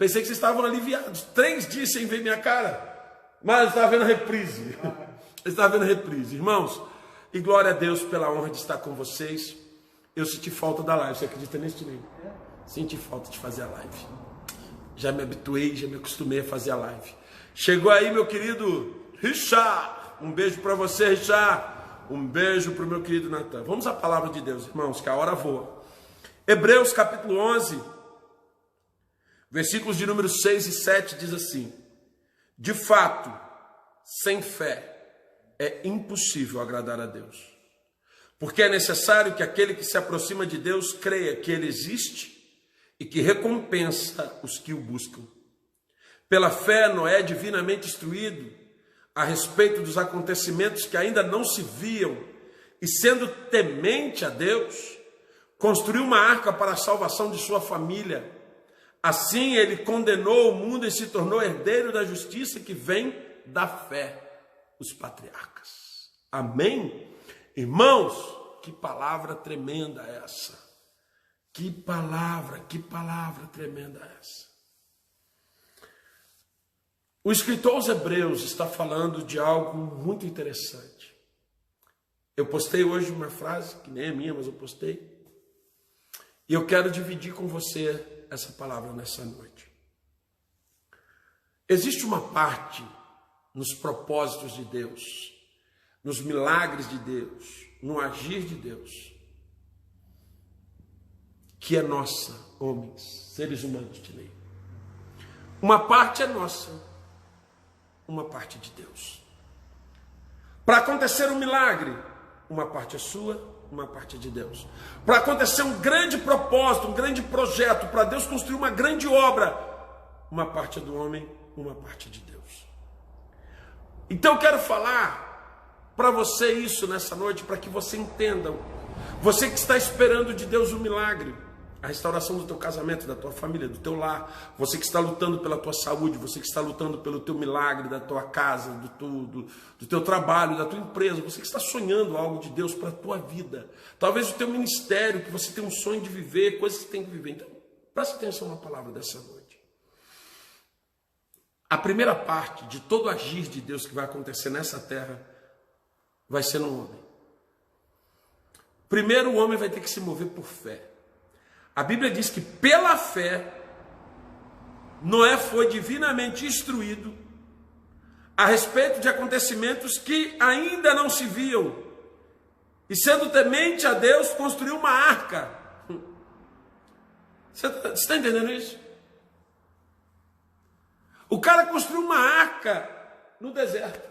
Pensei que vocês estavam aliviados. 3 dias sem ver minha cara. Mas eu estava vendo a reprise. Eu estava vendo a reprise. Irmãos, e glória a Deus pela honra de estar com vocês. Eu senti falta da live. Você acredita nisso, Ney? Senti falta de fazer a live. Já me habituei, já me acostumei a fazer a live. Chegou aí, meu querido Richard. Um beijo para você, Richard. Um beijo para o meu querido Natan. Vamos à palavra de Deus, irmãos, que a hora voa. Hebreus capítulo 11, versículos de número 6 e 7 diz assim: de fato, sem fé é impossível agradar a Deus, porque é necessário que aquele que se aproxima de Deus creia que Ele existe e que recompensa os que o buscam. Pela fé, Noé, divinamente instruído a respeito dos acontecimentos que ainda não se viam, e sendo temente a Deus, construiu uma arca para a salvação de sua família. Assim ele condenou o mundo e se tornou herdeiro da justiça que vem da fé, os patriarcas. Amém? Irmãos, que palavra tremenda essa. Que palavra tremenda essa. O escritor aos Hebreus está falando de algo muito interessante. Eu postei hoje uma frase, que nem é minha, mas eu postei. E eu quero dividir com você essa palavra nessa noite. Existe uma parte nos propósitos de Deus, nos milagres de Deus, no agir de Deus, que é nossa, homens, seres humanos de lei. Uma parte é nossa, uma parte de Deus. Para acontecer um milagre, uma parte é sua, uma parte de Deus. Para acontecer um grande propósito, um grande projeto, para Deus construir uma grande obra, uma parte é do homem, uma parte de Deus. Então eu quero falar para você isso nessa noite, para que você entenda. Você que está esperando de Deus um milagre, a restauração do teu casamento, da tua família, do teu lar, você que está lutando pela tua saúde, você que está lutando pelo teu milagre, da tua casa, do teu trabalho, da tua empresa, você que está sonhando algo de Deus para a tua vida, talvez o teu ministério, que você tem um sonho de viver, coisas que você tem que viver. Então, preste atenção na palavra dessa noite. A primeira parte de todo agir de Deus que vai acontecer nessa terra vai ser no homem. Primeiro, o homem vai ter que se mover por fé. A Bíblia diz que pela fé, Noé foi divinamente instruído a respeito de acontecimentos que ainda não se viam. E sendo temente a Deus, construiu uma arca. Você está entendendo isso? O cara construiu uma arca no deserto.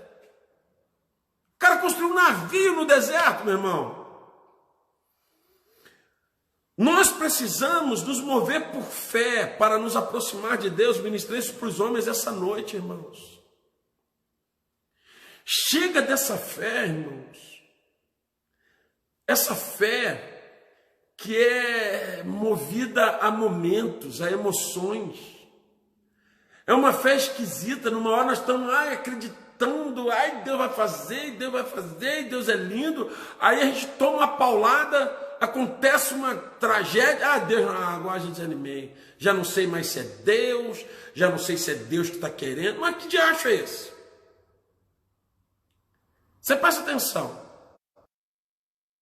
O cara construiu um navio no deserto, meu irmão. Nós precisamos nos mover por fé para nos aproximar de Deus. Ministrei isso para os homens essa noite, irmãos. Chega dessa fé, irmãos. Essa fé que é movida a momentos, a emoções. É uma fé esquisita. Numa hora nós estamos acreditando, Deus vai fazer, Deus é lindo. Aí a gente toma uma paulada, acontece uma tragédia, Deus, agora já desanimei, já não sei mais se é Deus, já não sei se é Deus que está querendo, mas que diacho é esse? Você presta atenção.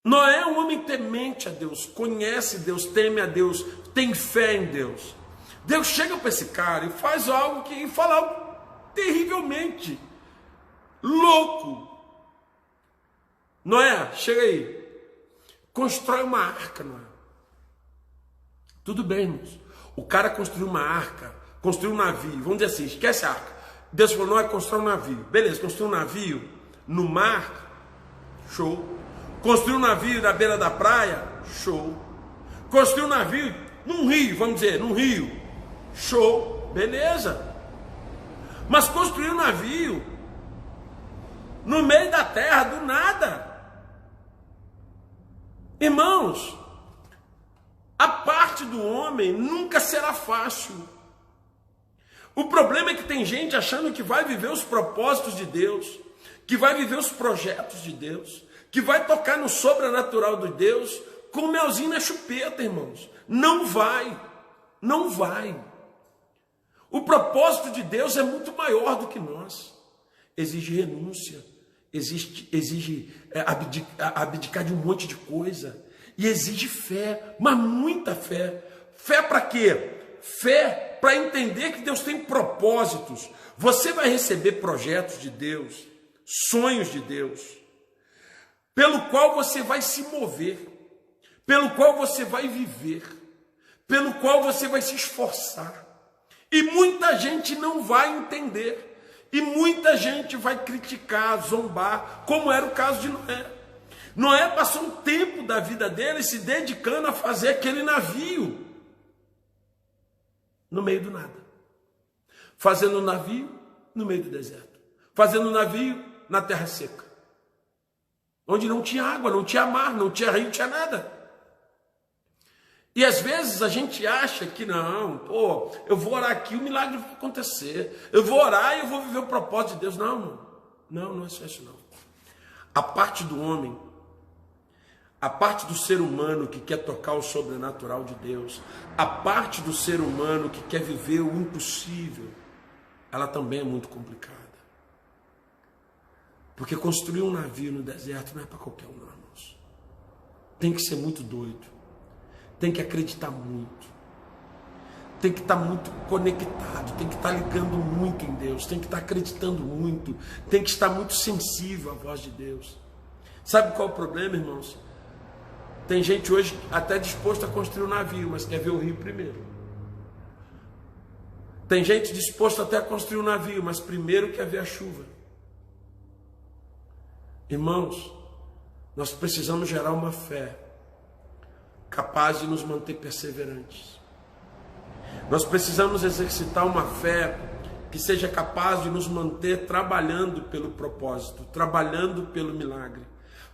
Noé é um homem temente a Deus, conhece Deus, teme a Deus, tem fé em Deus. Deus chega para esse cara e faz algo que fala algo terrivelmente louco. Noé, chega aí. Constrói uma arca, Noé. Tudo bem, irmãos. O cara construiu uma arca, construiu um navio. Vamos dizer assim, esquece a arca. Deus falou, Noé, constrói um navio. Beleza, construiu um navio no mar, show. Construiu um navio na beira da praia, show. Construiu um navio num rio, vamos dizer, num rio, show. Beleza. Mas construiu um navio no meio da terra, do nada. Irmãos, a parte do homem nunca será fácil. O problema é que tem gente achando que vai viver os propósitos de Deus, que vai viver os projetos de Deus, que vai tocar no sobrenatural de Deus com melzinho na chupeta, irmãos. Não vai, não vai. O propósito de Deus é muito maior do que nós. Exige renúncia, exige abdicar de um monte de coisa. E exige fé, mas muita fé. Fé para quê? Fé para entender que Deus tem propósitos. Você vai receber projetos de Deus, sonhos de Deus, pelo qual você vai se mover, pelo qual você vai viver, pelo qual você vai se esforçar. E muita gente não vai entender. E muita gente vai criticar, zombar, como era o caso de Noé. Noé passou um tempo da vida dele se dedicando a fazer aquele navio no meio do nada. Fazendo um navio no meio do deserto. Fazendo um navio na terra seca. Onde não tinha água, não tinha mar, não tinha rio, não tinha nada. E às vezes a gente acha que não, eu vou orar aqui, o milagre vai acontecer. Eu vou orar e eu vou viver o propósito de Deus. Não é só isso não. A parte do homem, a parte do ser humano que quer tocar o sobrenatural de Deus, a parte do ser humano que quer viver o impossível, ela também é muito complicada. Porque construir um navio no deserto não é para qualquer um, irmãos. Tem que ser muito doido. Tem que acreditar muito, tem que estar muito conectado, tem que estar ligando muito em Deus, tem que estar acreditando muito, tem que estar muito sensível à voz de Deus. Sabe qual é o problema, irmãos? Tem gente hoje até disposta a construir um navio, mas quer ver o rio primeiro. Tem gente disposta até a construir um navio, mas primeiro quer ver a chuva. Irmãos, nós precisamos gerar uma fé capaz de nos manter perseverantes. Nós precisamos exercitar uma fé que seja capaz de nos manter trabalhando pelo propósito, trabalhando pelo milagre.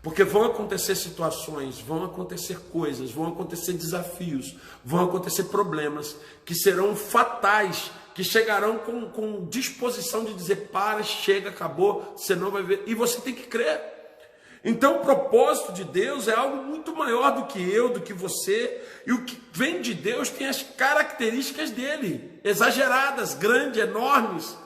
Porque vão acontecer situações, vão acontecer coisas, vão acontecer desafios, vão acontecer problemas que serão fatais, que chegarão com disposição de dizer, para, chega, acabou, você não vai ver. E você tem que crer. Então o propósito de Deus é algo muito maior do que eu, do que você, e o que vem de Deus tem as características dele, exageradas, grandes, enormes,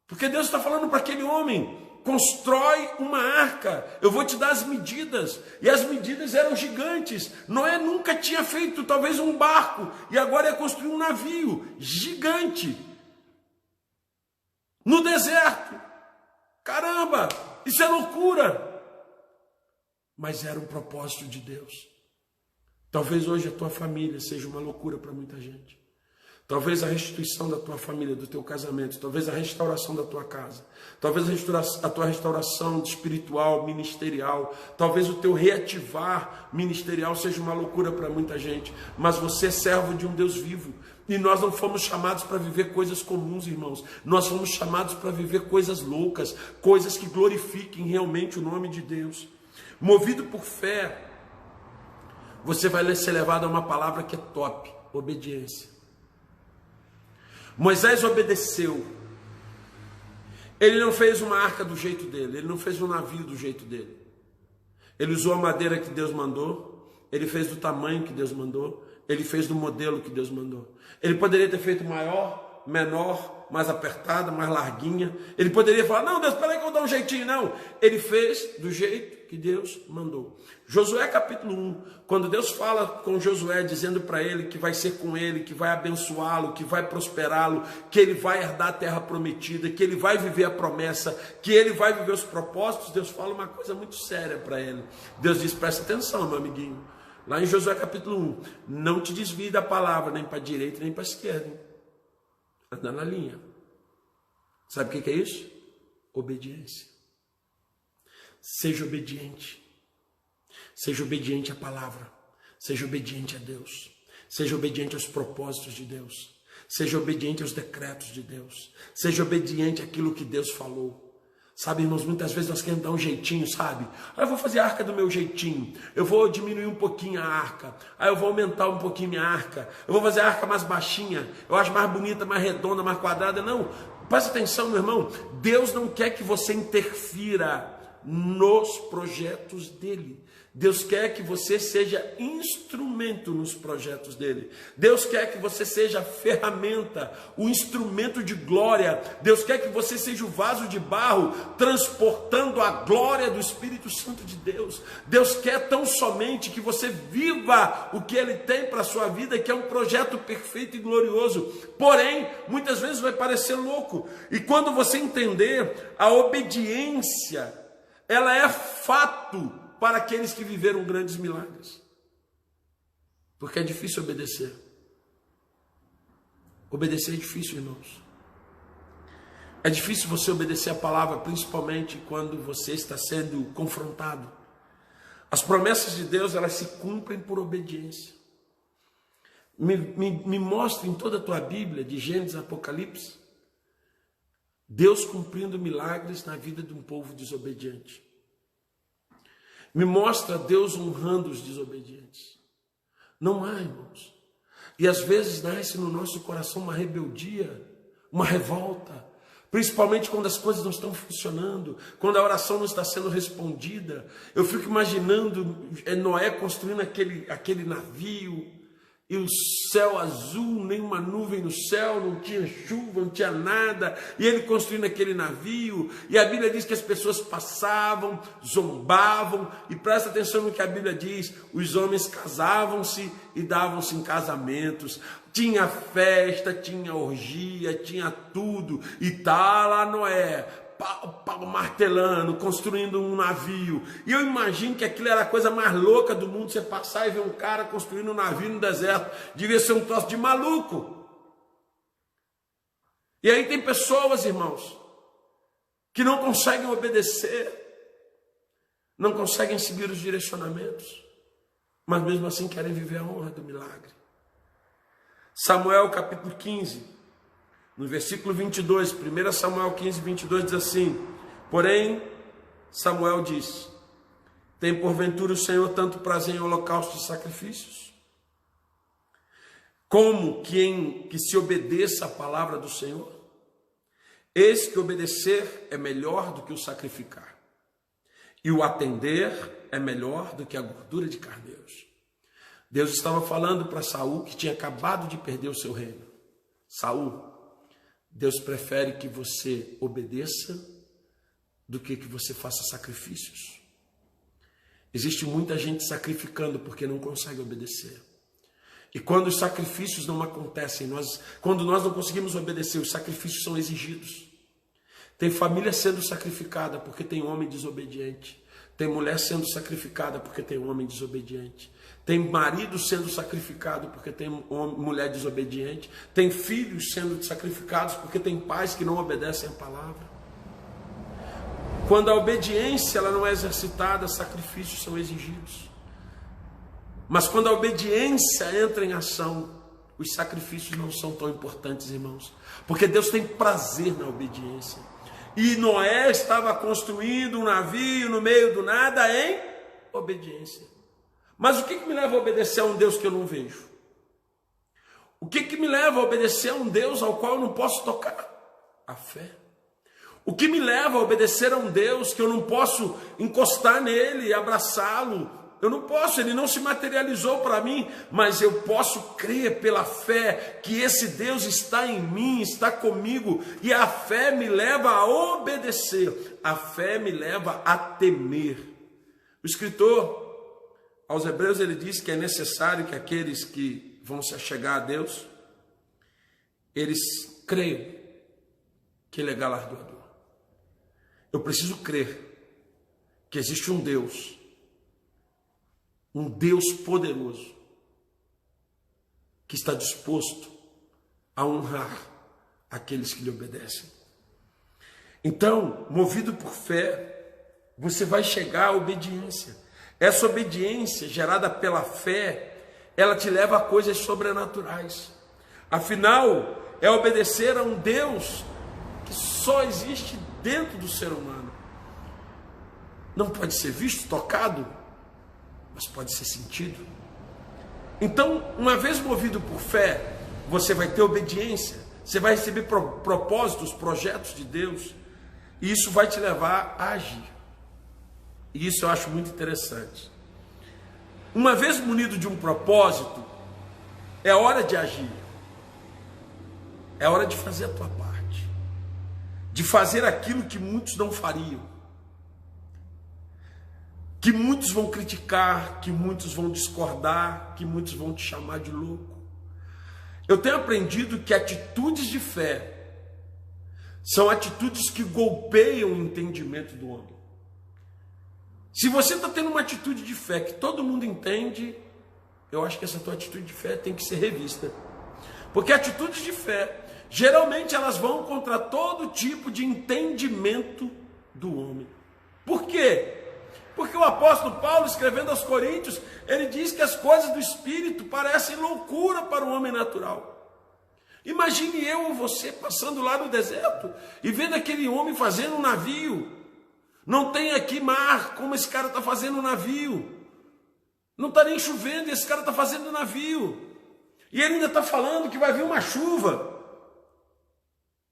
porque Deus está falando para aquele homem, constrói uma arca, eu vou te dar as medidas, e as medidas eram gigantes. Noé nunca tinha feito talvez um barco, e agora ia construir um navio gigante, no deserto. Caramba, isso é loucura! Mas era um propósito de Deus. Talvez hoje a tua família seja uma loucura para muita gente. Talvez a restituição da tua família, do teu casamento, talvez a restauração da tua casa, talvez a tua restauração espiritual, ministerial, talvez o teu reativar ministerial seja uma loucura para muita gente, mas você é servo de um Deus vivo. E nós não fomos chamados para viver coisas comuns, irmãos. Nós fomos chamados para viver coisas loucas, coisas que glorifiquem realmente o nome de Deus. Movido por fé, você vai ser levado a uma palavra que é top: obediência. Moisés obedeceu. Ele não fez uma arca do jeito dele, ele não fez um navio do jeito dele. Ele usou a madeira que Deus mandou, ele fez do tamanho que Deus mandou, ele fez do modelo que Deus mandou. Ele poderia ter feito maior, menor, mais apertada, mais larguinha. Ele poderia falar, não, Deus, peraí que eu vou dar um jeitinho. Não, ele fez do jeito que Deus mandou. Josué capítulo 1, quando Deus fala com Josué, dizendo para ele que vai ser com ele, que vai abençoá-lo, que vai prosperá-lo, que ele vai herdar a terra prometida, que ele vai viver a promessa, que ele vai viver os propósitos, Deus fala uma coisa muito séria para ele. Deus diz, presta atenção, meu amiguinho, lá em Josué capítulo 1, não te desvie da palavra, nem para a direita, nem para a esquerda. Anda na linha. Sabe o que é isso? Obediência. Seja obediente. Seja obediente à palavra. Seja obediente a Deus. Seja obediente aos propósitos de Deus. Seja obediente aos decretos de Deus. Seja obediente àquilo que Deus falou. Sabe, irmãos, muitas vezes nós queremos dar um jeitinho, sabe? Eu vou fazer a arca do meu jeitinho. Eu vou diminuir um pouquinho a arca. Aí eu vou aumentar um pouquinho minha arca. Eu vou fazer a arca mais baixinha. Eu acho mais bonita, mais redonda, mais quadrada. Não, presta atenção, meu irmão. Deus não quer que você interfira nos projetos dele. Deus quer que você seja instrumento nos projetos dele. Deus quer que você seja a ferramenta, o instrumento de glória. Deus quer que você seja o vaso de barro, transportando a glória do Espírito Santo de Deus. Deus quer tão somente que você viva o que ele tem para a sua vida, que é um projeto perfeito e glorioso. Porém, muitas vezes vai parecer louco. E quando você entender, a obediência, ela é fato para aqueles que viveram grandes milagres. Porque é difícil obedecer. Obedecer é difícil, irmãos. É difícil você obedecer a palavra, principalmente quando você está sendo confrontado. As promessas de Deus, elas se cumprem por obediência. Me mostra em toda a tua Bíblia, de Gênesis a Apocalipse, Deus cumprindo milagres na vida de um povo desobediente. Me mostra Deus honrando os desobedientes. Não há, irmãos. E às vezes nasce no nosso coração uma rebeldia, uma revolta, principalmente quando as coisas não estão funcionando, quando a oração não está sendo respondida. Eu fico imaginando Noé construindo aquele navio, e o céu azul, nenhuma nuvem no céu, não tinha chuva, não tinha nada, e ele construindo aquele navio, e a Bíblia diz que as pessoas passavam, zombavam, e presta atenção no que a Bíblia diz, os homens casavam-se e davam-se em casamentos, tinha festa, tinha orgia, tinha tudo, e tá lá Noé, martelando, construindo um navio. E eu imagino que aquilo era a coisa mais louca do mundo, você passar e ver um cara construindo um navio no deserto. Devia ser um troço de maluco. E aí tem pessoas, irmãos, que não conseguem obedecer, não conseguem seguir os direcionamentos, mas mesmo assim querem viver a honra do milagre. Samuel capítulo 15, no versículo 22, 1 Samuel 15, 22 diz assim: porém, Samuel diz: tem porventura o Senhor tanto prazer em holocaustos e sacrifícios, como que se obedeça a palavra do Senhor? Eis que obedecer é melhor do que o sacrificar, e o atender é melhor do que a gordura de carneiros. Deus estava falando para Saul, que tinha acabado de perder o seu reino. Saul, Deus prefere que você obedeça do que você faça sacrifícios. Existe muita gente sacrificando porque não consegue obedecer. E quando os sacrifícios não acontecem, quando nós não conseguimos obedecer, os sacrifícios são exigidos. Tem família sendo sacrificada porque tem homem desobediente. Tem mulher sendo sacrificada porque tem homem desobediente. Tem marido sendo sacrificado porque tem mulher desobediente. Tem filhos sendo sacrificados porque tem pais que não obedecem a palavra. Quando a obediência ela não é exercitada, sacrifícios são exigidos. Mas quando a obediência entra em ação, os sacrifícios não são tão importantes, irmãos. Porque Deus tem prazer na obediência. E Noé estava construindo um navio no meio do nada em obediência. Mas o que me leva a obedecer a um Deus que eu não vejo? O que me leva a obedecer a um Deus ao qual eu não posso tocar? A fé. O que me leva a obedecer a um Deus que eu não posso encostar nele e abraçá-lo? Eu não posso, ele não se materializou para mim, mas eu posso crer pela fé que esse Deus está em mim, está comigo, e a fé me leva a obedecer, a fé me leva a temer. O escritor aos Hebreus, ele diz que é necessário que aqueles que vão se achegar a Deus, eles creiam que ele é galardoador. Eu preciso crer que existe um Deus poderoso, que está disposto a honrar aqueles que lhe obedecem. Então, movido por fé, você vai chegar à obediência. Essa obediência gerada pela fé, ela te leva a coisas sobrenaturais. Afinal, é obedecer a um Deus que só existe dentro do ser humano. Não pode ser visto, tocado, mas pode ser sentido. Então, uma vez movido por fé, você vai ter obediência, você vai receber propósitos, projetos de Deus, e isso vai te levar a agir. E isso eu acho muito interessante. Uma vez munido de um propósito, é hora de agir. É hora de fazer a tua parte. De fazer aquilo que muitos não fariam. Que muitos vão criticar, que muitos vão discordar, que muitos vão te chamar de louco. Eu tenho aprendido que atitudes de fé são atitudes que golpeiam o entendimento do homem. Se você está tendo uma atitude de fé que todo mundo entende, eu acho que essa tua atitude de fé tem que ser revista. Porque atitudes de fé, geralmente elas vão contra todo tipo de entendimento do homem. Por quê? Porque o apóstolo Paulo, escrevendo aos Coríntios, ele diz que as coisas do Espírito parecem loucura para o homem natural. Imagine eu ou você passando lá no deserto e vendo aquele homem fazendo um navio. Não tem aqui mar, como esse cara está fazendo um navio. Não está nem chovendo e esse cara está fazendo um navio. E ele ainda está falando que vai vir uma chuva,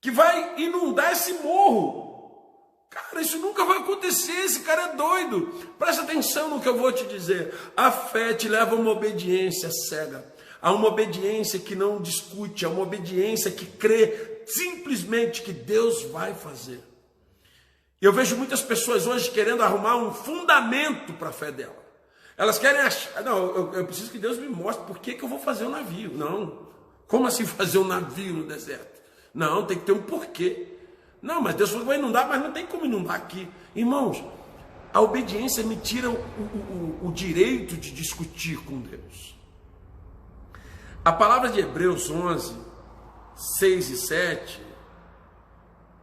que vai inundar esse morro. Cara, isso nunca vai acontecer, esse cara é doido. Presta atenção no que eu vou te dizer. A fé te leva a uma obediência cega, a uma obediência que não discute, a uma obediência que crê simplesmente que Deus vai fazer. Eu vejo muitas pessoas hoje querendo arrumar um fundamento para a fé dela. Elas querem achar, não, eu preciso que Deus me mostre por que eu vou fazer um navio. Não, como assim fazer um navio no deserto? Não, tem que ter um porquê. Não, mas Deus falou que vai inundar, mas não tem como inundar aqui. Irmãos, a obediência me tira o direito de discutir com Deus. A palavra de Hebreus 11, 6 e 7,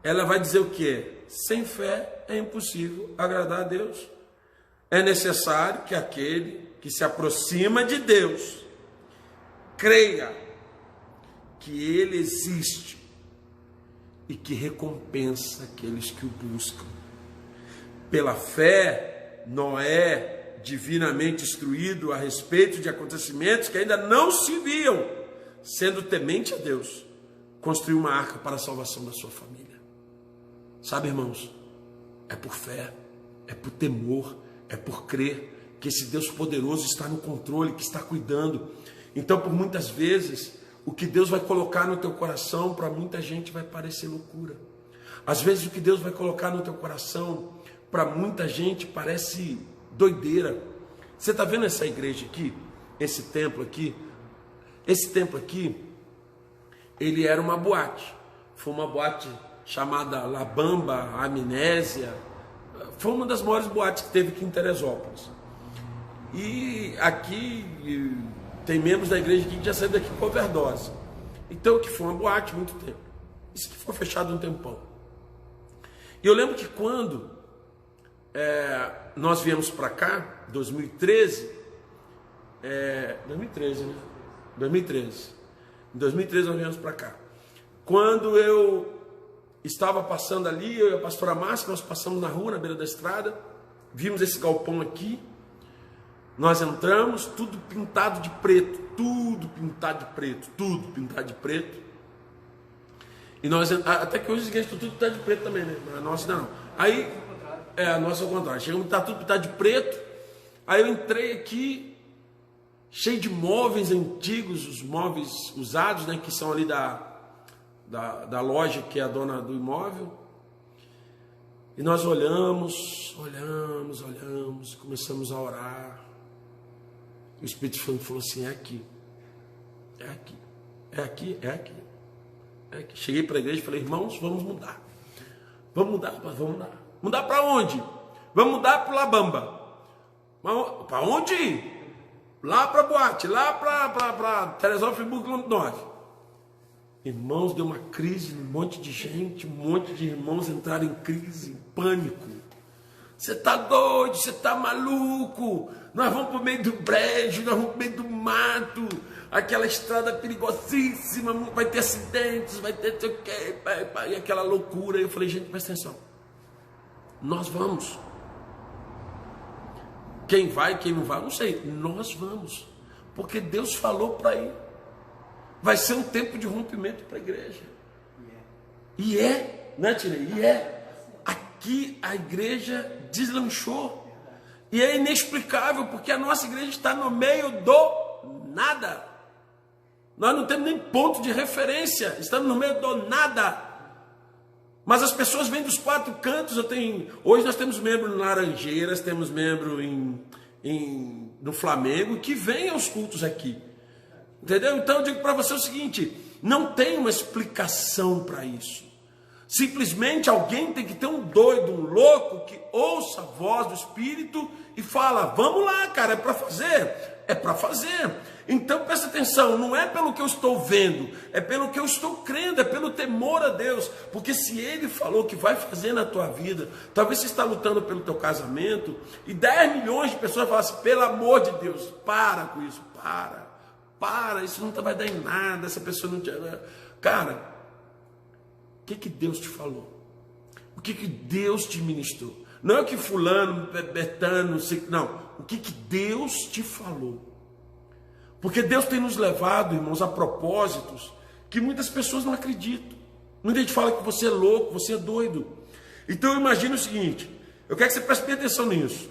ela vai dizer o quê? Sem fé é impossível agradar a Deus. É necessário que aquele que se aproxima de Deus creia que Ele existe e que recompensa aqueles que o buscam. Pela fé, Noé, divinamente instruído a respeito de acontecimentos que ainda não se viam, sendo temente a Deus, construiu uma arca para a salvação da sua família. Sabe, irmãos, é por fé, é por temor, é por crer que esse Deus poderoso está no controle, que está cuidando. Então, por muitas vezes, o que Deus vai colocar no teu coração, para muita gente vai parecer loucura. Às vezes o que Deus vai colocar no teu coração, para muita gente parece doideira. Você está vendo essa igreja aqui? Esse templo aqui? Esse templo aqui, ele era uma boate. Foi uma boate chamada La Bamba, Amnésia. Foi uma das maiores boates que teve aqui em Teresópolis. E aqui tem membros da igreja aqui que já saíram daqui com overdose. Então, que foi uma boate há muito tempo. Isso aqui ficou fechado um tempão. E eu lembro que quando nós viemos para cá, 2013, 2013, né? 2013. Em 2013 nós viemos para cá. Quando eu estava passando ali, eu e a pastora Márcia, nós passamos na rua, na beira da estrada, vimos esse galpão aqui, nós entramos, tudo pintado de preto, tudo pintado de preto, e nós, até que hoje as igrejas estão tudo pintado de preto também, né? A nossa não. Aí, a nossa ao contrário, chegamos a estar tudo pintado de preto, aí eu entrei aqui, cheio de móveis antigos, os móveis usados, né, que são ali da loja que é a dona do imóvel, e nós olhamos, começamos a orar. O Espírito Santo falou assim: é aqui. Cheguei para a igreja e falei: irmãos, vamos mudar. Vamos mudar. Mudar para onde? Vamos mudar para o La Bamba. Para onde? Lá para a boate, lá para Teresópolis, Friburgo, quilômetro 9. Irmãos, deu uma crise, um monte de gente, um monte de irmãos entraram em crise, em pânico. Você está doido, você está maluco, nós vamos para o meio do brejo, nós vamos para o meio do mato, aquela estrada perigosíssima, vai ter acidentes, vai ter não sei o quê, e aquela loucura. Eu falei: gente, presta atenção, nós vamos. Quem vai, quem não vai, não sei, nós vamos, porque Deus falou para ir. Vai ser um tempo de rompimento para a igreja. Né, Tirei? Aqui a igreja deslanchou. E é inexplicável, porque a nossa igreja está no meio do nada. Nós não temos nem ponto de referência, estamos no meio do nada. Mas as pessoas vêm dos quatro cantos. Hoje nós temos membro em Laranjeiras, temos membro no Flamengo, que vem aos cultos aqui. Entendeu? Então eu digo para você o seguinte, não tem uma explicação para isso. Simplesmente alguém tem que ter um doido, um louco, que ouça a voz do Espírito e fala, vamos lá, cara, é para fazer? É para fazer. Então presta atenção, não é pelo que eu estou vendo, é pelo que eu estou crendo, é pelo temor a Deus. Porque se Ele falou que vai fazer na tua vida, talvez você está lutando pelo teu casamento, e 10 milhões de pessoas falam assim, pelo amor de Deus, para com isso, para, isso não vai dar em nada, essa pessoa não te... Cara, o que Deus te falou? O que Deus te ministrou? Não é o que fulano, betano, não. O que Deus te falou? Porque Deus tem nos levado, irmãos, a propósitos que muitas pessoas não acreditam. Muita gente fala que você é louco, você é doido. Então imagine o seguinte, eu quero que você preste atenção nisso.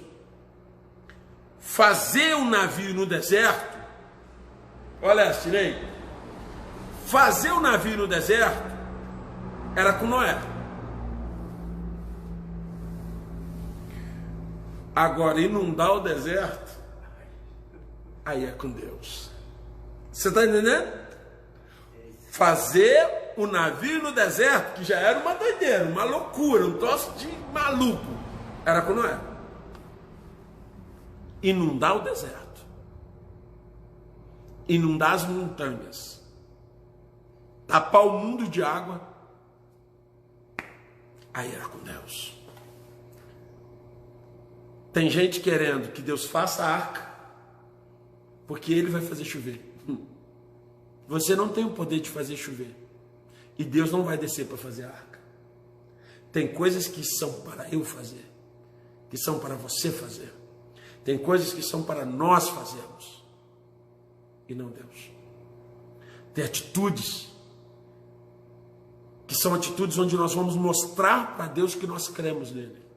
Fazer um navio no deserto, olha, tirei. Fazer um navio no deserto era com Noé. Agora, inundar o deserto, aí é com Deus. Você está entendendo? Fazer o navio no deserto, que já era uma doideira, uma loucura, um troço de maluco, era com Noé. Inundar o deserto, inundar as montanhas, tapar o mundo de água, aí era com Deus. Tem gente querendo que Deus faça a arca, porque Ele vai fazer chover. Você não tem o poder de fazer chover. E Deus não vai descer para fazer a arca. Tem coisas que são para eu fazer, que são para você fazer. Tem coisas que são para nós fazermos, e não Deus. Tem atitudes que são atitudes onde nós vamos mostrar para Deus que nós cremos nele.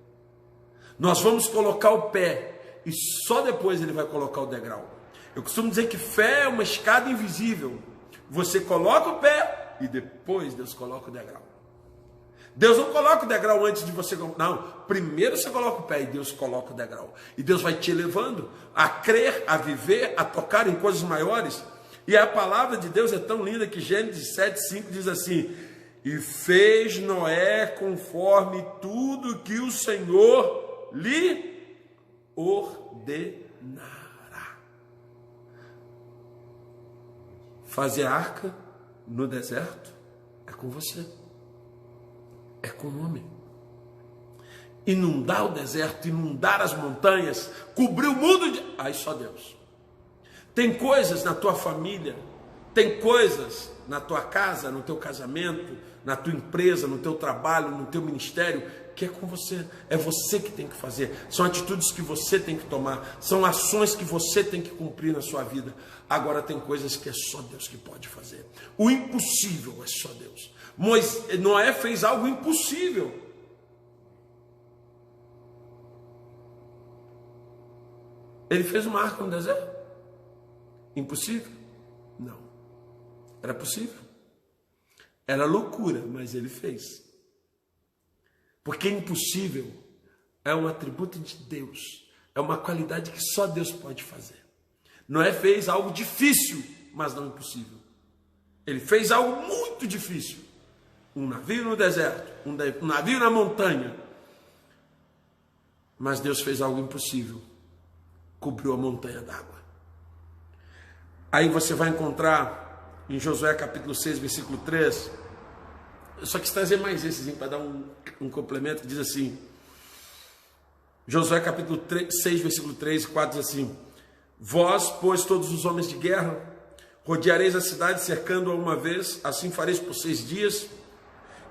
Nós vamos colocar o pé e só depois Ele vai colocar o degrau. Eu costumo dizer que fé é uma escada invisível. Você coloca o pé e depois Deus coloca o degrau. Deus não coloca o degrau antes de você... Não, primeiro você coloca o pé e Deus coloca o degrau. E Deus vai te levando a crer, a viver, a tocar em coisas maiores. E a palavra de Deus é tão linda que Gênesis 7:5 diz assim: e fez Noé conforme tudo que o Senhor lhe ordenará. Fazer arca no deserto é com você, é com o homem. Inundar o deserto, inundar as montanhas, cobrir o mundo de... Aí só Deus. Tem coisas na tua família, tem coisas na tua casa, no teu casamento, na tua empresa, no teu trabalho, no teu ministério, que é com você. É você que tem que fazer. São atitudes que você tem que tomar. São ações que você tem que cumprir na sua vida. Agora tem coisas que é só Deus que pode fazer. O impossível é só Deus. Noé fez algo impossível. Ele fez uma arca no deserto? Impossível? Não. Era possível. Era loucura, mas ele fez. Porque impossível é um atributo de Deus. É uma qualidade que só Deus pode fazer. Noé fez algo difícil, mas não impossível. Ele fez algo muito difícil. Um navio no deserto, um navio na montanha. Mas Deus fez algo impossível. Cobriu a montanha d'água. Aí você vai encontrar em Josué capítulo 6, versículo 3. Eu só quis trazer mais esses para dar um complemento, que diz assim. Josué capítulo 6, versículo 3 e 4 diz assim: vós, pois, todos os homens de guerra, rodeareis a cidade cercando-a uma vez, assim fareis por 6 dias,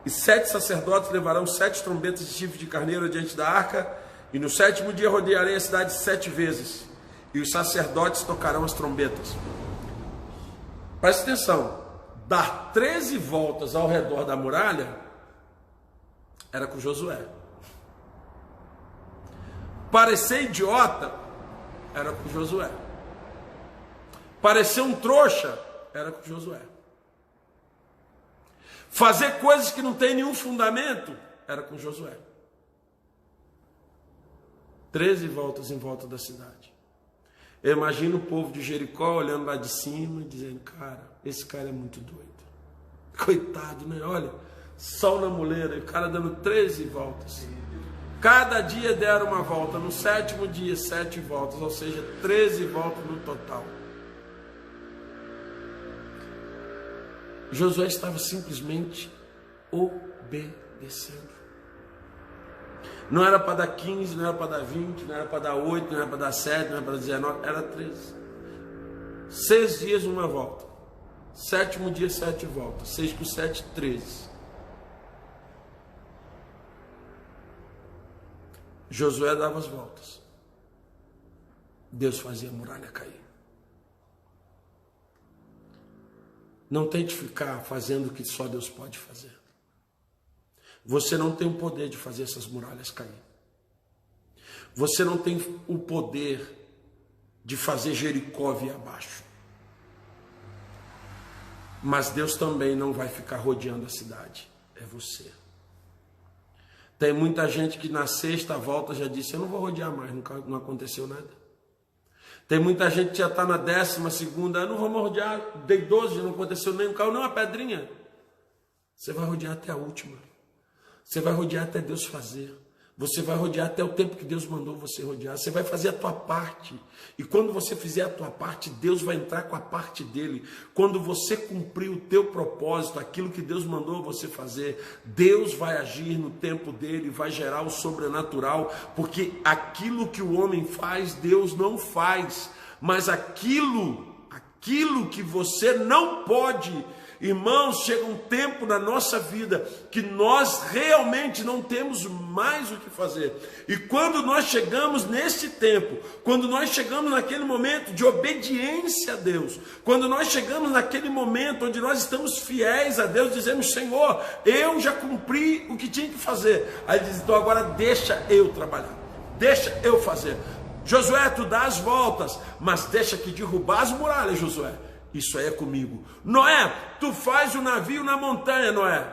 e 7 sacerdotes levarão 7 trombetas de chifre de carneiro diante da arca, e no 7º dia rodearei a cidade 7 vezes, e os sacerdotes tocarão as trombetas. Preste atenção, dar 13 voltas ao redor da muralha era com Josué. Parecer idiota era com Josué. Parecer um trouxa era com Josué. Fazer coisas que não tem nenhum fundamento era com Josué. 13 voltas em volta da cidade. Eu imagino o povo de Jericó olhando lá de cima e dizendo: cara, esse cara é muito doido. Coitado, né? Olha, sol na muleira, e o cara dando 13 voltas. Cada dia deram uma volta. No 7º dia, 7 voltas, ou seja, 13 voltas no total. Josué estava simplesmente obedecendo. Não era para dar 15, não era para dar 20, não era para dar 8, não era para dar 7, não era para dar 19, era 13. 6 dias, uma volta. 7º dia, 7 voltas. 6 com 7, 13. Josué dava as voltas. Deus fazia a muralha cair. Não tente ficar fazendo o que só Deus pode fazer. Você não tem o poder de fazer essas muralhas cair. Você não tem o poder de fazer Jericó vir abaixo. Mas Deus também não vai ficar rodeando a cidade. É você. Tem muita gente que na 6ª volta já disse: eu não vou rodear mais, não aconteceu nada. Tem muita gente que já está na 12ª, eu não vou mais rodear, dei 12, não aconteceu nem um carro, nem uma pedrinha. Você vai rodear até a última. Você vai rodear até Deus fazer. Você vai rodear até o tempo que Deus mandou você rodear. Você vai fazer a tua parte. E quando você fizer a tua parte, Deus vai entrar com a parte dele. Quando você cumprir o teu propósito, aquilo que Deus mandou você fazer, Deus vai agir no tempo dele, vai gerar o sobrenatural, porque aquilo que o homem faz, Deus não faz. Mas aquilo que você não pode. Irmãos, chega um tempo na nossa vida que nós realmente não temos mais o que fazer. E quando nós chegamos nesse tempo, quando nós chegamos naquele momento de obediência a Deus, quando nós chegamos naquele momento onde nós estamos fiéis a Deus, dizemos: Senhor, eu já cumpri o que tinha que fazer. Aí diz: então agora deixa eu trabalhar, deixa eu fazer. Josué, tu dá as voltas, mas deixa que derrubar as muralhas, Josué. Isso aí é comigo. Noé, tu faz o navio na montanha, Noé,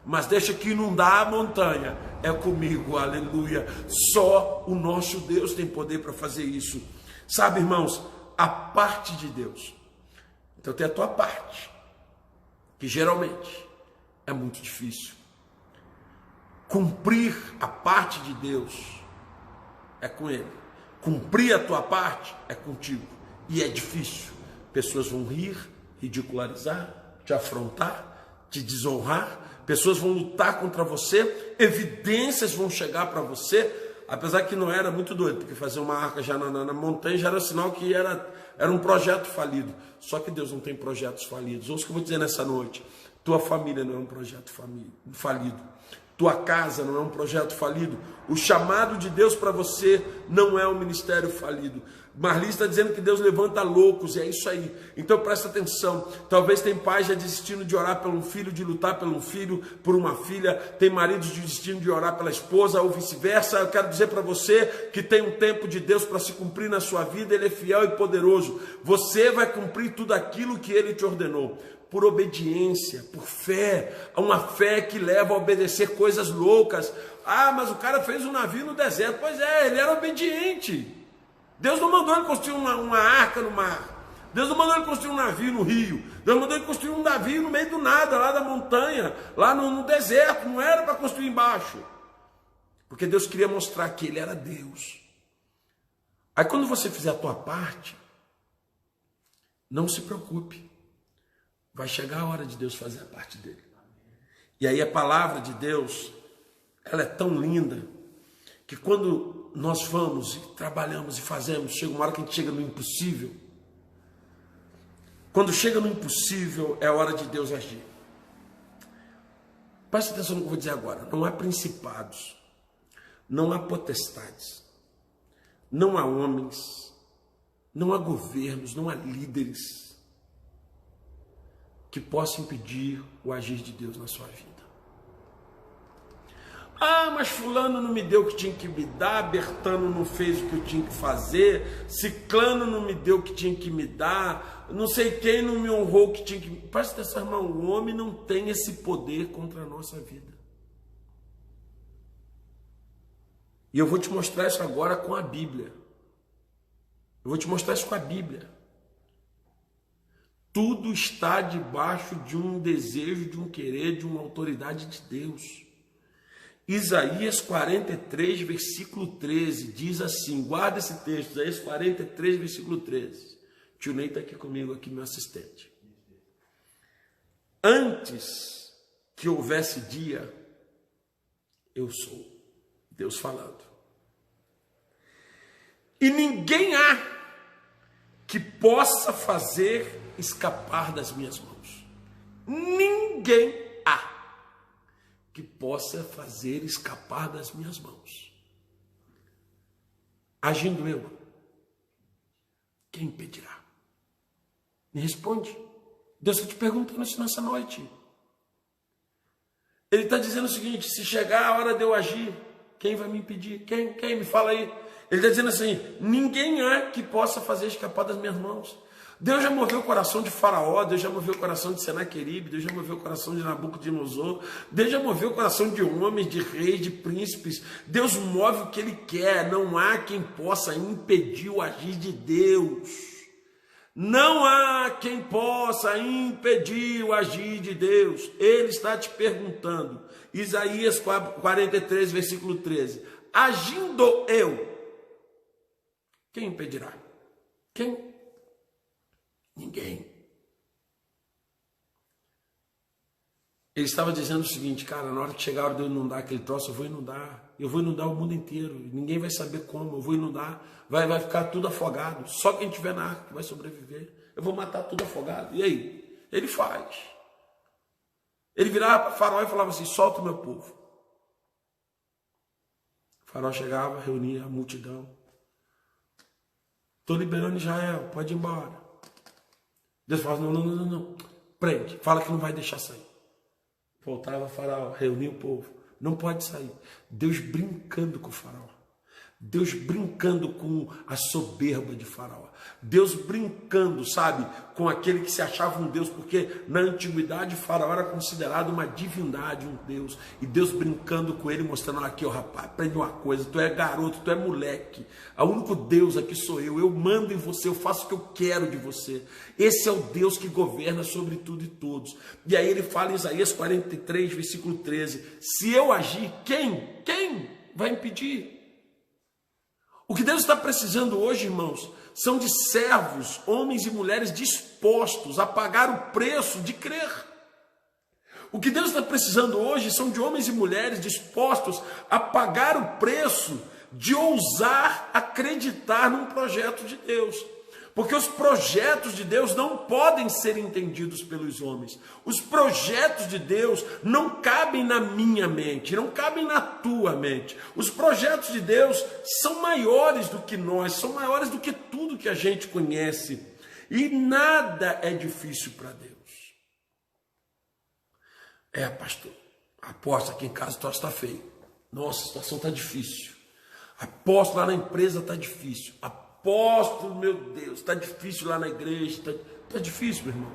mas deixa que inundar a montanha. É comigo, aleluia. Só o nosso Deus tem poder para fazer isso. Sabe, irmãos, a parte de Deus. Então tem a tua parte, que geralmente é muito difícil. Cumprir a parte de Deus é com Ele. Cumprir a tua parte é contigo. E é difícil. Pessoas vão rir, ridicularizar, te afrontar, te desonrar. Pessoas vão lutar contra você. Evidências vão chegar para você. Apesar que não era muito doido, porque fazer uma arca já na montanha já era sinal que era um projeto falido. Só que Deus não tem projetos falidos. Ouça o que eu vou dizer nessa noite. Tua família não é um projeto falido. Tua casa não é um projeto falido. O chamado de Deus para você não é um ministério falido. Marli está dizendo que Deus levanta loucos, e é isso aí. Então presta atenção. Talvez tem pais já desistindo de orar pelo filho, de lutar pelo filho, por uma filha. Tem maridos desistindo de orar pela esposa, ou vice-versa. Eu quero dizer para você que tem um tempo de Deus para se cumprir na sua vida. Ele é fiel e poderoso. Você vai cumprir tudo aquilo que Ele te ordenou. Por obediência, por fé. Uma fé que leva a obedecer coisas loucas. Ah, mas o cara fez um navio no deserto. Pois é, ele era obediente. Deus não mandou ele construir uma arca no mar. Deus não mandou ele construir um navio no rio. Deus mandou ele construir um navio no meio do nada, lá da montanha, lá no deserto. Não era para construir embaixo. Porque Deus queria mostrar que Ele era Deus. Aí quando você fizer a tua parte, não se preocupe. Vai chegar a hora de Deus fazer a parte dele. E aí a palavra de Deus, ela é tão linda, que quando nós vamos e trabalhamos e fazemos, chega uma hora que a gente chega no impossível. Quando chega no impossível, é a hora de Deus agir. Preste atenção no que eu vou dizer agora. Não há principados, não há potestades, não há homens, não há governos, não há líderes que possam impedir o agir de Deus na sua vida. Ah, mas fulano não me deu o que tinha que me dar, Bertano não fez o que eu tinha que fazer, Ciclano não me deu o que tinha que me dar, não sei quem não me honrou o que tinha que... Presta atenção, irmão, o homem não tem esse poder contra a nossa vida. E eu vou te mostrar isso agora com a Bíblia. Eu vou te mostrar isso com a Bíblia. Tudo está debaixo de um desejo, de um querer, de uma autoridade de Deus. Isaías 43, versículo 13, diz assim, guarda esse texto, Isaías 43, versículo 13. Tio Ney está aqui comigo, aqui meu assistente. Antes que houvesse dia, eu sou. Deus falando. E ninguém há que possa fazer escapar das minhas mãos. Ninguém há que possa fazer escapar das minhas mãos. Agindo eu, quem impedirá? Me responde. Deus está te perguntando isso nessa noite. Ele está dizendo o seguinte, se chegar a hora de eu agir, quem vai me impedir? Quem? Me fala aí. Ele está dizendo assim, ninguém há que possa fazer escapar das minhas mãos. Deus já moveu o coração de Faraó, Deus já moveu o coração de Senaqueribe, Deus já moveu o coração de Nabucodonosor, Deus já moveu o coração de homens, de reis, de príncipes. Deus move o que Ele quer, não há quem possa impedir o agir de Deus. Não há quem possa impedir o agir de Deus. Ele está te perguntando, Isaías 43, versículo 13, agindo eu, quem impedirá? Quem? Ninguém. Ele estava dizendo o seguinte, cara, na hora que chegar a hora de eu inundar aquele troço, eu vou inundar. Eu vou inundar o mundo inteiro. Ninguém vai saber como. Eu vou inundar. Vai ficar tudo afogado. Só quem estiver na arca vai sobreviver. Eu vou matar tudo afogado. E aí? Ele faz. Ele virava para Faraó e falava assim, solta o meu povo. O Faraó chegava, reunia a multidão. Estou liberando Israel, pode ir embora. Deus fala, não. Prende, fala que não vai deixar sair. Voltava o Faraó, reunia o povo. Não pode sair. Deus brincando com o Faraó. Deus brincando com a soberba de Faraó. Deus brincando, sabe, com aquele que se achava um Deus, porque na antiguidade Faraó era considerado uma divindade, um Deus. E Deus brincando com ele, mostrando aqui, ó rapaz, aprende uma coisa, tu é garoto, tu é moleque. O único Deus aqui sou eu mando em você, eu faço o que eu quero de você. Esse é o Deus que governa sobre tudo e todos. E aí ele fala em Isaías 43, versículo 13, se eu agir, quem vai impedir? O que Deus está precisando hoje, irmãos, são de servos, homens e mulheres dispostos a pagar o preço de crer. O que Deus está precisando hoje são de homens e mulheres dispostos a pagar o preço de ousar acreditar num projeto de Deus. Porque os projetos de Deus não podem ser entendidos pelos homens. Os projetos de Deus não cabem na minha mente, não cabem na tua mente. Os projetos de Deus são maiores do que nós, são maiores do que tudo que a gente conhece. E nada é difícil para Deus. Pastor, aposto aqui em casa o troço está feio. Nossa, a situação está difícil. Aposto lá na empresa está difícil. Apóstolo, meu Deus, está difícil lá na igreja, está difícil, meu irmão.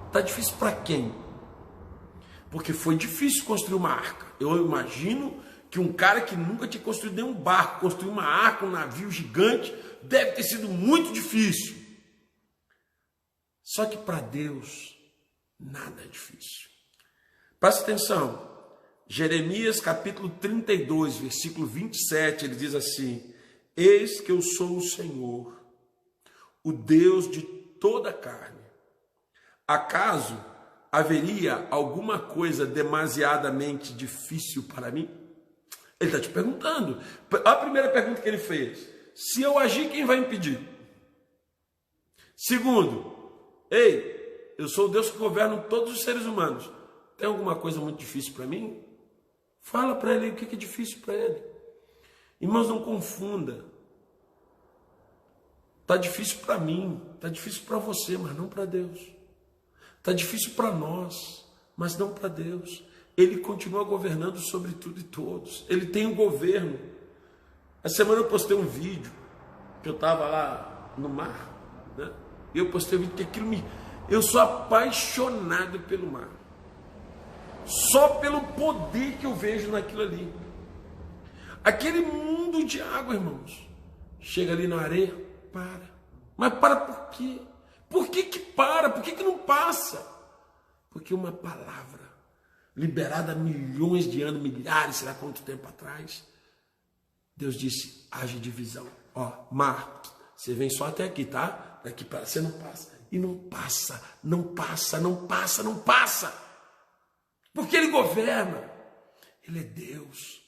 Está difícil para quem? Porque foi difícil construir uma arca. Eu imagino que um cara que nunca tinha construído nenhum barco, construir uma arca, um navio gigante, deve ter sido muito difícil. Só que para Deus, nada é difícil. Presta atenção, Jeremias capítulo 32, versículo 27, ele diz assim, eis que eu sou o Senhor, o Deus de toda a carne. Acaso haveria alguma coisa demasiadamente difícil para mim? Ele está te perguntando. A primeira pergunta que ele fez, se eu agir, quem vai impedir? Segundo, eu sou o Deus que governa todos os seres humanos. Tem alguma coisa muito difícil para mim? Fala para ele o que é difícil para ele. Irmãos, não confunda. Está difícil para mim, está difícil para você, mas não para Deus. Está difícil para nós, mas não para Deus. Ele continua governando sobre tudo e todos. Ele tem um governo. Essa semana eu postei um vídeo, que eu estava lá no mar, né? E eu postei um vídeo que aquilo me... Eu sou apaixonado pelo mar. Só pelo poder que eu vejo naquilo ali. Aquele mundo de água, irmãos. Chega ali na areia, para. Mas para por quê? Por que que para? Por que que não passa? Porque uma palavra liberada há milhões de anos, milhares, sei lá quanto tempo atrás, Deus disse, haja divisão. Ó, mar, você vem só até aqui, tá? Daqui para você não passa. E não passa, não passa, não passa, não passa. Porque Ele governa. Ele é Deus.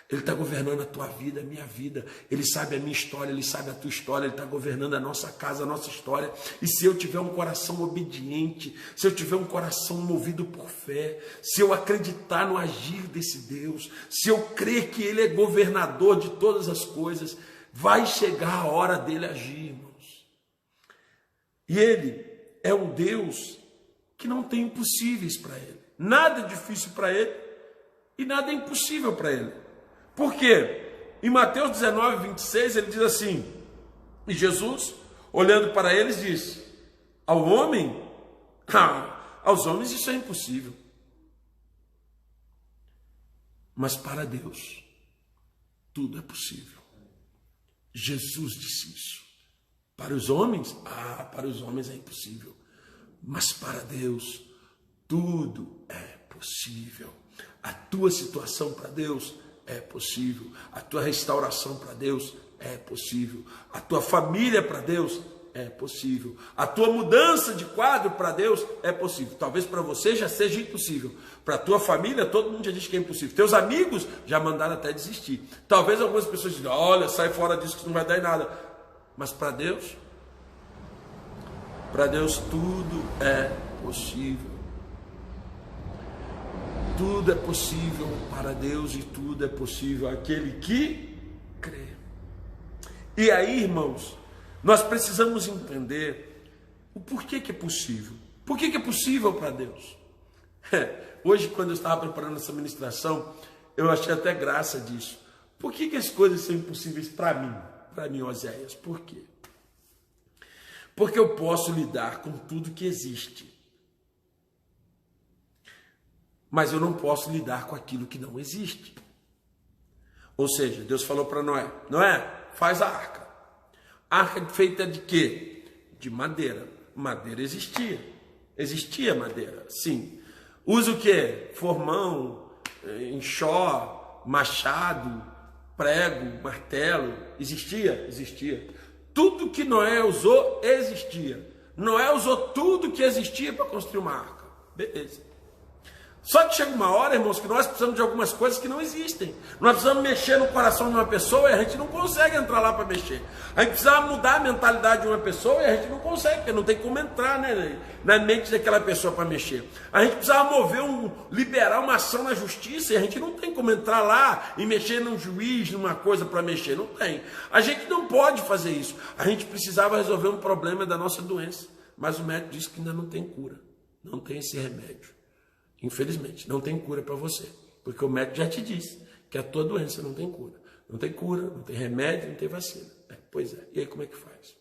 Ele está governando a tua vida, a minha vida. Ele sabe a minha história, Ele sabe a tua história. Ele está governando a nossa casa, a nossa história. E se eu tiver um coração obediente, se eu tiver um coração movido por fé, se eu acreditar no agir desse Deus, se eu crer que Ele é governador de todas as coisas, vai chegar a hora dele agir, irmãos. E Ele é um Deus que não tem impossíveis para Ele. Nada é difícil para Ele e nada é impossível para Ele. Por quê? Em Mateus 19, 26, ele diz assim, e Jesus, olhando para eles, diz, aos homens isso é impossível. Mas para Deus, tudo é possível. Jesus disse isso. Para os homens, para os homens é impossível. Mas para Deus, tudo é possível. A tua situação para Deus é possível. A tua restauração para Deus é possível. A tua família para Deus é possível. A tua mudança de quadro para Deus é possível. Talvez para você já seja impossível. Para a tua família, todo mundo já diz que é impossível. Teus amigos já mandaram até desistir. Talvez algumas pessoas digam, olha, sai fora disso que não vai dar em nada. Mas para Deus tudo é possível. Tudo é possível para Deus e tudo é possível àquele que crê. E aí, irmãos, nós precisamos entender o porquê que é possível. Por que é possível para Deus? Hoje, quando eu estava preparando essa ministração, eu achei até graça disso. Por que as coisas são impossíveis para mim, Oséias? Por quê? Porque eu posso lidar com tudo que existe. Mas eu não posso lidar com aquilo que não existe. Ou seja, Deus falou para Noé, Noé, faz a arca. A arca feita de quê? De madeira. Madeira existia. Existia madeira, sim. Usa o quê? Formão, enxó, machado, prego, martelo. Existia? Existia. Tudo que Noé usou, existia. Noé usou tudo que existia para construir uma arca. Beleza. Só que chega uma hora, irmãos, que nós precisamos de algumas coisas que não existem. Nós precisamos mexer no coração de uma pessoa e a gente não consegue entrar lá para mexer. A gente precisa mudar a mentalidade de uma pessoa e a gente não consegue, porque não tem como entrar, né, na mente daquela pessoa para mexer. A gente precisava liberar uma ação na justiça e a gente não tem como entrar lá e mexer num juiz, numa coisa para mexer. Não tem. A gente não pode fazer isso. A gente precisava resolver um problema da nossa doença. Mas o médico disse que ainda não tem cura. Não tem esse remédio. Infelizmente, não tem cura para você. Porque o médico já te disse que a tua doença não tem cura. Não tem cura, não tem remédio, não tem vacina. Pois é. E aí como é que faz?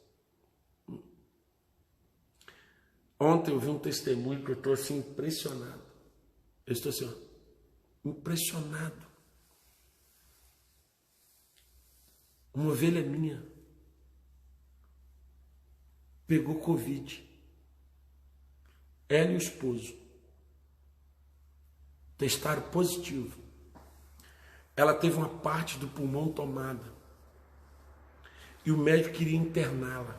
Ontem eu vi um testemunho que eu estou assim impressionado. Eu estou assim, impressionado. Uma ovelha minha pegou Covid. Ela e o esposo testaram positivo. Ela teve uma parte do pulmão tomada. E o médico queria interná-la.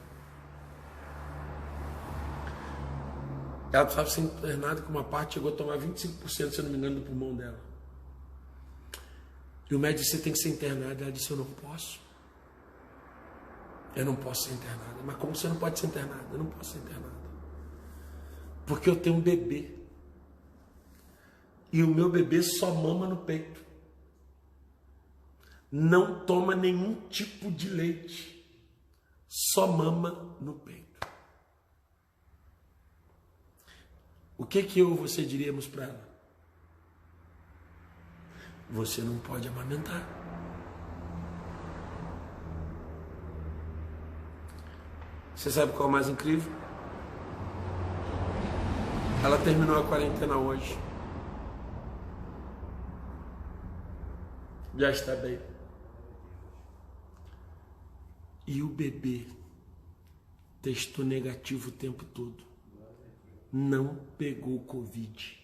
Ela precisava ser internada com uma parte, chegou a tomar 25%, se eu não me engano, do pulmão dela. E o médico disse, você tem que ser internada. Ela disse, eu não posso. Eu não posso ser internada. Mas como você não pode ser internada? Eu não posso ser internada. Porque eu tenho um bebê. E o meu bebê só mama no peito. Não toma nenhum tipo de leite. Só mama no peito. O que eu e você diríamos para ela? você não pode amamentar. Você sabe qual é o mais incrível? Ela terminou a quarentena hoje. Já está bem. E o bebê testou negativo o tempo todo. Não pegou Covid.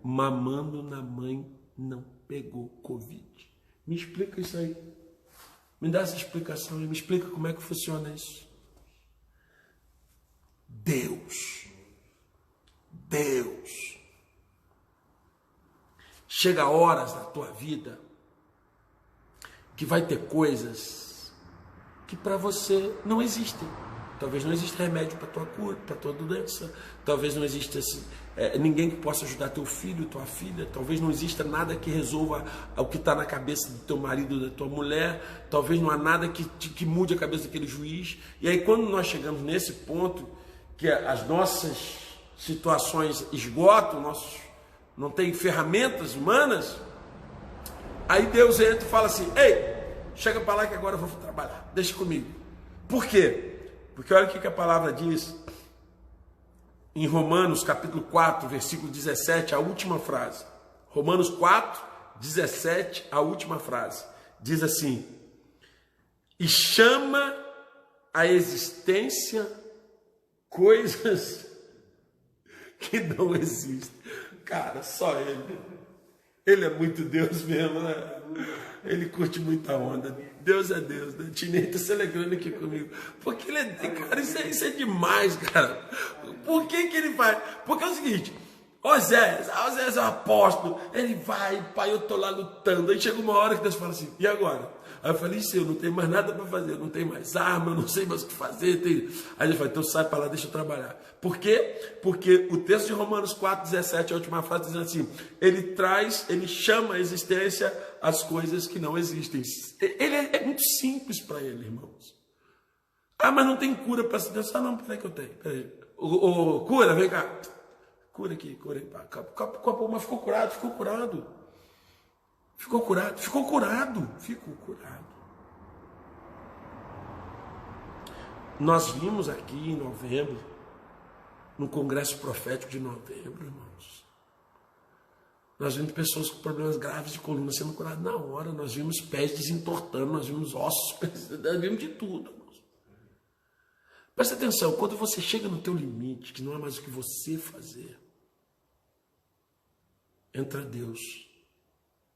Mamando na mãe, não pegou Covid. Me explica isso aí. Me dá essa explicação e me explica como é que funciona isso. Deus. Chega horas na tua vida que vai ter coisas que para você não existem. Talvez não exista remédio para tua cura, para tua doença. Talvez não exista ninguém que possa ajudar teu filho, tua filha. Talvez não exista nada que resolva o que está na cabeça do teu marido, da tua mulher. Talvez não há nada que mude a cabeça daquele juiz. E aí quando nós chegamos nesse ponto que as nossas situações esgotam, não tem ferramentas humanas, aí Deus entra e fala assim: ei, chega para lá que agora eu vou trabalhar, deixa comigo. Por quê? Porque olha o que a palavra diz em Romanos capítulo 4, versículo 17, a última frase. Romanos 4, 17, a última frase. Diz assim: e chama a existência coisas que não existem. Cara, só ele. Ele é muito Deus mesmo, né? Ele curte muita onda. Deus é Deus, né? Tinei tá se alegrando aqui comigo. Porque ele é... Cara, isso é demais, cara. Por que ele faz? Porque é o seguinte... Oséias é um apóstolo. Ele vai, pai, eu tô lá lutando. Aí chega uma hora que Deus fala assim: e agora? Aí eu falei: eu não tenho mais nada para fazer, eu não tenho mais arma, eu não sei mais o que fazer. Aí ele fala: então sai para lá, deixa eu trabalhar. Por quê? Porque o texto de Romanos 4, 17, a última frase, diz assim: ele chama a existência as coisas que não existem. Ele é muito simples para ele, irmãos. Ah, mas não tem cura para se Deus. Ah, não, peraí que eu tenho. Peraí. Cura, vem cá. Cura aqui, cura aí. Mas ficou curado. Nós vimos aqui em novembro, no congresso profético de novembro, irmãos, nós vimos pessoas com problemas graves de coluna sendo curadas na hora, nós vimos pés desentortando, nós vimos ossos, nós vimos de tudo, irmãos. Presta atenção, quando você chega no teu limite, que não há mais o que você fazer, entra Deus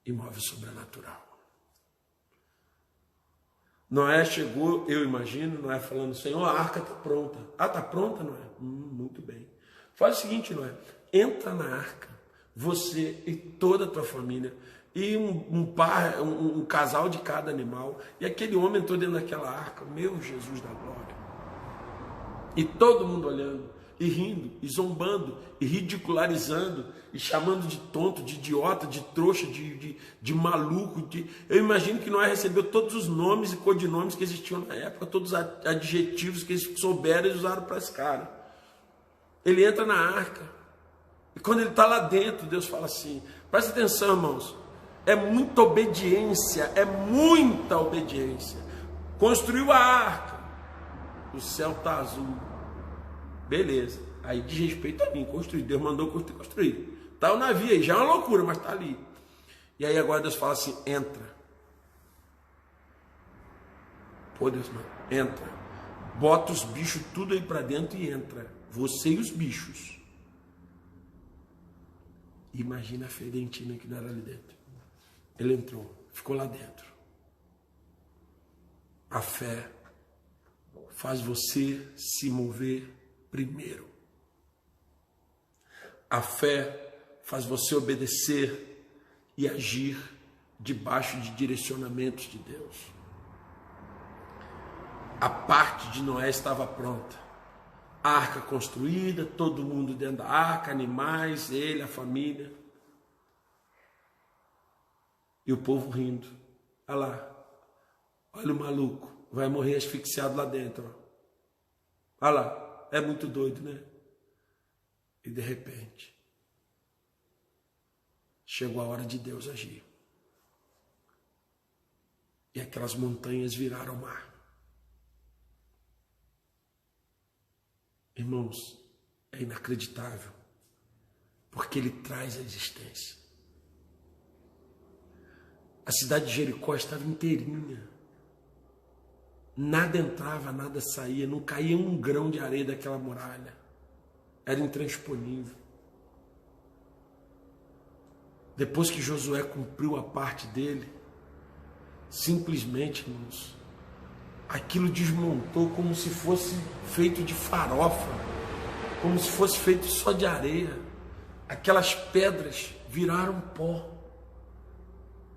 e move o sobrenatural. Noé chegou, eu imagino, Noé falando: Senhor, a arca está pronta. Ah, está pronta, Noé? Muito bem. Faz o seguinte, Noé, entra na arca, você e toda a tua família, e um casal de cada animal, e aquele homem entrou dentro daquela arca, meu Jesus da glória. E todo mundo olhando, e rindo, e zombando, e ridicularizando, e chamando de tonto, de idiota, de trouxa, de maluco. Eu imagino que Noé recebeu todos os nomes e codinomes que existiam na época, todos os adjetivos que eles souberam e usaram para esse cara. Ele entra na arca, e quando ele está lá dentro, Deus fala assim: presta atenção, irmãos, é muita obediência, Construiu a arca, o céu está azul. Beleza, aí diz respeito a mim, construir. Deus mandou construir. Tá o navio aí, já é uma loucura, mas tá ali. E aí agora Deus fala assim: entra. Pô, Deus, mano, entra. Bota os bichos tudo aí para dentro e entra. Você e os bichos. Imagina a ferentina que não era ali dentro. Ele entrou, ficou lá dentro. A fé faz você se mover primeiro. A fé faz você obedecer e agir debaixo de direcionamentos de Deus. A parte de Noé estava pronta. A arca construída, todo mundo dentro da arca, animais, ele, a família. E o povo rindo. Olha lá. Olha o maluco. Vai morrer asfixiado lá dentro. Olha lá. É muito doido, né? E de repente, chegou a hora de Deus agir. e aquelas montanhas viraram mar. Irmãos, é inacreditável, porque ele traz a existência. A cidade de Jericó estava inteirinha. Nada entrava, nada saía, não caía um grão de areia daquela muralha. Era intransponível. Depois que Josué cumpriu a parte dele, simplesmente, irmãos, aquilo desmontou como se fosse feito de farofa, como se fosse feito só de areia. Aquelas pedras viraram pó.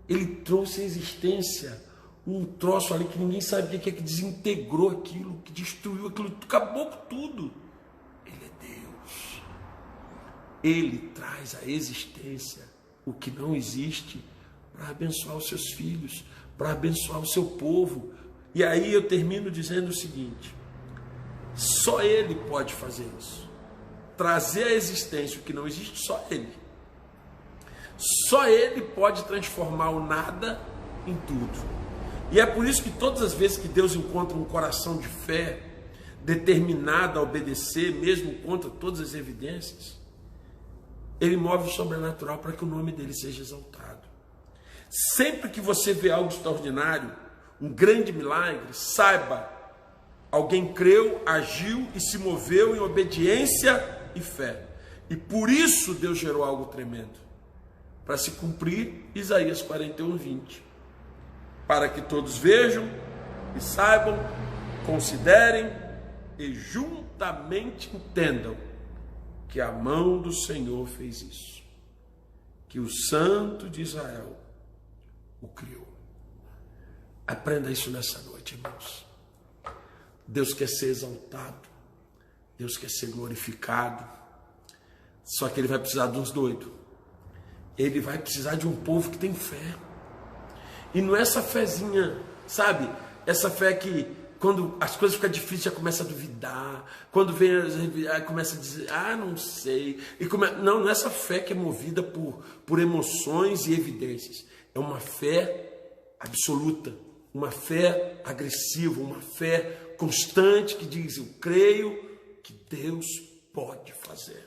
Ele trouxe à existência um troço ali que ninguém sabe o que é, que desintegrou aquilo, que destruiu aquilo, acabou com tudo. Ele é Deus. Ele traz à existência o que não existe para abençoar os seus filhos, para abençoar o seu povo. E aí eu termino dizendo o seguinte: só Ele pode fazer isso. Trazer à existência o que não existe, só Ele. Só Ele pode transformar o nada em tudo. E é por isso que todas as vezes que Deus encontra um coração de fé, determinado a obedecer, mesmo contra todas as evidências, Ele move o sobrenatural para que o nome dele seja exaltado. Sempre que você vê algo extraordinário, um grande milagre, saiba, alguém creu, agiu e se moveu em obediência e fé. E por isso Deus gerou algo tremendo, para se cumprir Isaías 41:20. Para que todos vejam e saibam, considerem e juntamente entendam que a mão do Senhor fez isso, que o Santo de Israel o criou. Aprenda isso nessa noite, irmãos. Deus quer ser exaltado, Deus quer ser glorificado, só que Ele vai precisar de uns doidos. Ele vai precisar de um povo que tem fé. E não é essa fezinha, sabe? Essa fé que quando as coisas ficam difíceis já começa a duvidar. Quando vem, começa a dizer, não sei. Não é essa fé que é movida por emoções e evidências. É uma fé absoluta, uma fé agressiva, uma fé constante que diz, eu creio que Deus pode fazer.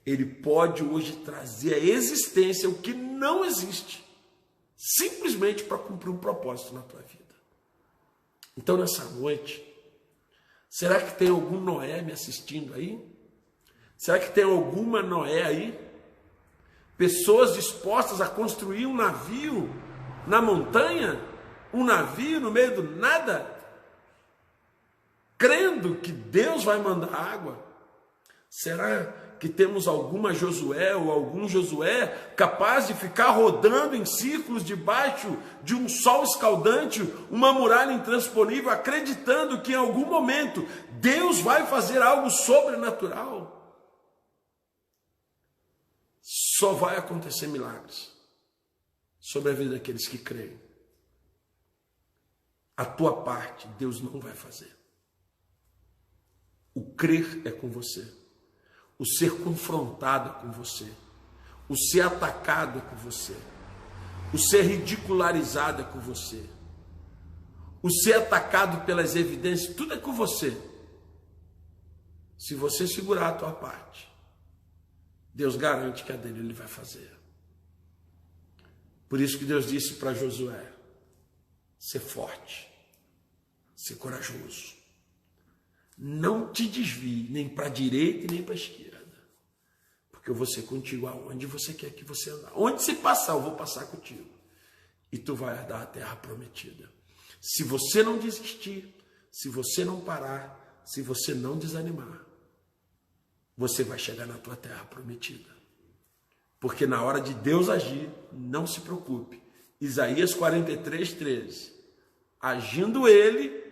Ele pode hoje trazer à existência o que não existe, simplesmente para cumprir um propósito na tua vida. Então, nessa noite, será que tem algum Noé me assistindo aí? Será que tem alguma Noé aí? Pessoas dispostas a construir um navio na montanha? Um navio no meio do nada? Crendo que Deus vai mandar água? Será que temos alguma Josué ou algum Josué capaz de ficar rodando em círculos debaixo de um sol escaldante, uma muralha intransponível, acreditando que em algum momento Deus vai fazer algo sobrenatural? Só vai acontecer milagres sobre a vida daqueles que creem. A tua parte Deus não vai fazer. O crer é com você. O ser confrontado é com você. O ser atacado é com você. O ser ridicularizado é com você. O ser atacado pelas evidências, tudo é com você. Se você segurar a tua parte, Deus garante que a dele Ele vai fazer. Por isso que Deus disse para Josué, ser forte, ser corajoso. Não te desvie, nem para a direita e nem para a esquerda. Porque eu vou ser contigo aonde você quer que você andar. Onde você passar, eu vou passar contigo. E tu vai herdar a terra prometida. Se você não desistir, se você não parar, se você não desanimar, você vai chegar na tua terra prometida. Porque na hora de Deus agir, não se preocupe. Isaías 43:13. Agindo Ele,